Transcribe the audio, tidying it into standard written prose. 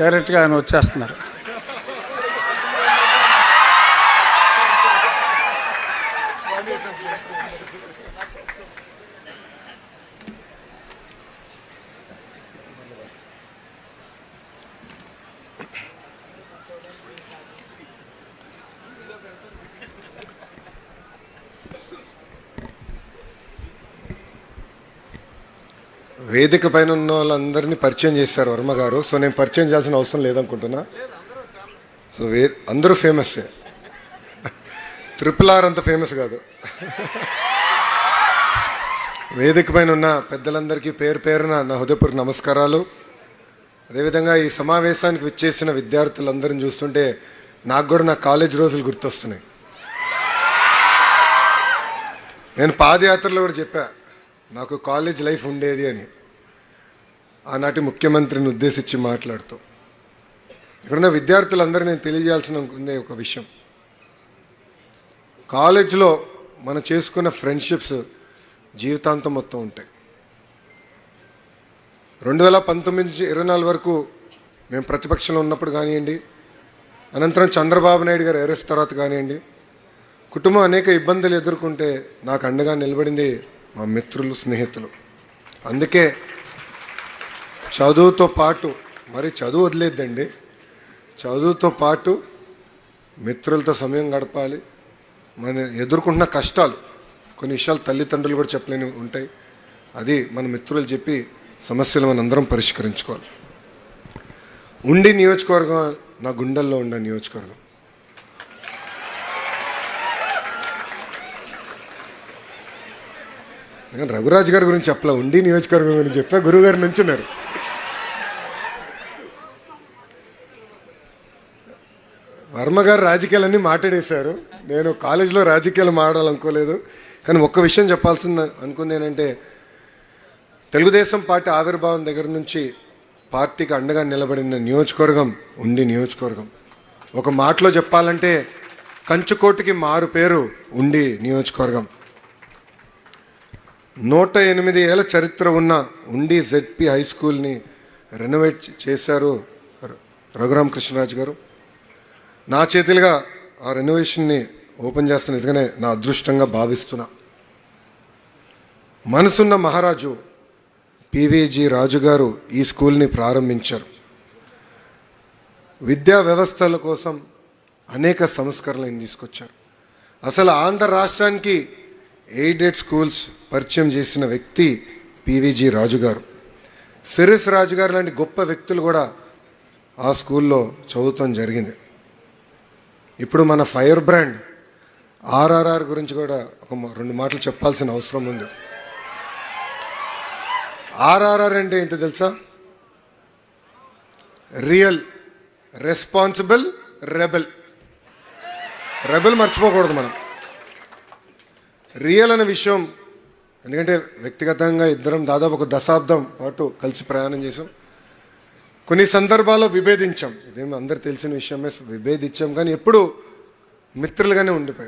డైరెక్ట్గా ఆయన వచ్చేస్తున్నారు. వేదిక పైన ఉన్న వాళ్ళందరినీ పరిచయం చేశారు వర్మ గారు. సో నేను పరిచయం చేయాల్సిన అవసరం లేదనుకుంటున్నా. సో అందరూ ఫేమస్సే, RRR అంత ఫేమస్ కాదు. వేదిక పైన ఉన్న పెద్దలందరికీ పేరు పేరున నా హృదయపూర్వక నమస్కారాలు. అదేవిధంగా ఈ సమావేశానికి విచ్చేసిన విద్యార్థులందరిని చూస్తుంటే నాకు కూడా నా కాలేజ్ రోజులు గుర్తొస్తున్నాయి. నేను పాదయాత్రలో కూడా చెప్పా నాకు కాలేజ్ లైఫ్ ఉండేది అని, ఆనాటి ముఖ్యమంత్రిని ఉద్దేశించి మాట్లాడుతూ. ఇక్కడున్న విద్యార్థులందరూ నేను తెలియజేయాల్సిన ఒక విషయం, కాలేజ్లో మనం చేసుకున్న ఫ్రెండ్షిప్స్ జీవితాంతం మొత్తం ఉంటాయి. 2019 నుంచి 24 వరకు మేము ప్రతిపక్షంలో ఉన్నప్పుడు కానివ్వండి, అనంతరం చంద్రబాబు నాయుడు గారు అరెస్ట్ తర్వాత కానివ్వండి, కుటుంబం అనేక ఇబ్బందులు ఎదుర్కొంటే నాకు అండగా నిలబడింది మా మిత్రులు, స్నేహితులు. అందుకే చదువుతో పాటు, మరి చదువు వదిలేద్దండి, చదువుతో పాటు మిత్రులతో సమయం గడపాలి. మన ఎదుర్కొంటున్న కష్టాలు కొన్ని విషయాలు తల్లిదండ్రులు కూడా చెప్పలేని ఉంటాయి, అది మన మిత్రులు చెప్పి సమస్యలు మనందరం పరిష్కరించుకోవాలి. ఉండి నియోజకవర్గం నా గుండెల్లో ఉన్న నియోజకవర్గం. నేను రఘురాజ్ గారి గురించి చెప్పలే, ఉండి నియోజకవర్గం గురించి చెప్పా. గురువుగారు నుంచున్నారు. వర్మ గారు రాజకీయాలన్నీ మాట్లాడేశారు. నేను కాలేజీలో రాజకీయాలు మాట్లాడాలనుకోలేదు, కానీ ఒక్క విషయం చెప్పాల్సింది అనుకుంది ఏంటంటే, తెలుగుదేశం పార్టీ ఆవిర్భావం దగ్గర నుంచి పార్టీకి అండగా నిలబడిన నియోజకవర్గం ఉండి నియోజకవర్గం. ఒక మాటలో చెప్పాలంటే కంచుకోటికి మారు పేరు ఉండి నియోజకవర్గం. 108 ఏళ్ళ చరిత్ర ఉన్న ఉండి ZP హై స్కూల్ని రెనోవేట్ చేశారు రఘురామకృష్ణరాజు గారు. నా చేతులుగా ఆ రెనోవేషన్ని ఓపెన్ చేస్తున్న నిజంగానే నా అదృష్టంగా భావిస్తున్నా. మనసున్న మహారాజు PVG రాజు గారు ఈ స్కూల్ని ప్రారంభించారు. విద్యా వ్యవస్థల కోసం అనేక సంస్కరణలు తీసుకొచ్చారు. అసలు ఆంధ్ర రాష్ట్రానికి ఎయిడెడ్ స్కూల్స్ పరిచయం చేసిన వ్యక్తి PVG రాజు గారు. సిరిస్ రాజు గారు లాంటి గొప్ప వ్యక్తులు కూడా ఆ స్కూల్లో చదువుతాం జరిగింది. ఇప్పుడు మన ఫైర్ బ్రాండ్ RRR గురించి కూడా ఒక 2 మాటలు చెప్పాల్సిన అవసరం ఉంది. RRR అంటే ఏంటో తెలుసా? Real, responsible, rebel. రెబెల్ మర్చిపోకూడదు మనం. రియల్ అనే విషయం, ఎందుకంటే వ్యక్తిగతంగా ఇద్దరం దాదాపు ఒక దశాబ్దం పాటు కలిసి ప్రయాణం చేసాం. కొన్ని సందర్భాల్లో విభేదించాం, ఇదేమో అందరు తెలిసిన విషయమే, విభేదించాం, కానీ ఎప్పుడు మిత్రులుగానే ఉండిపోయాం.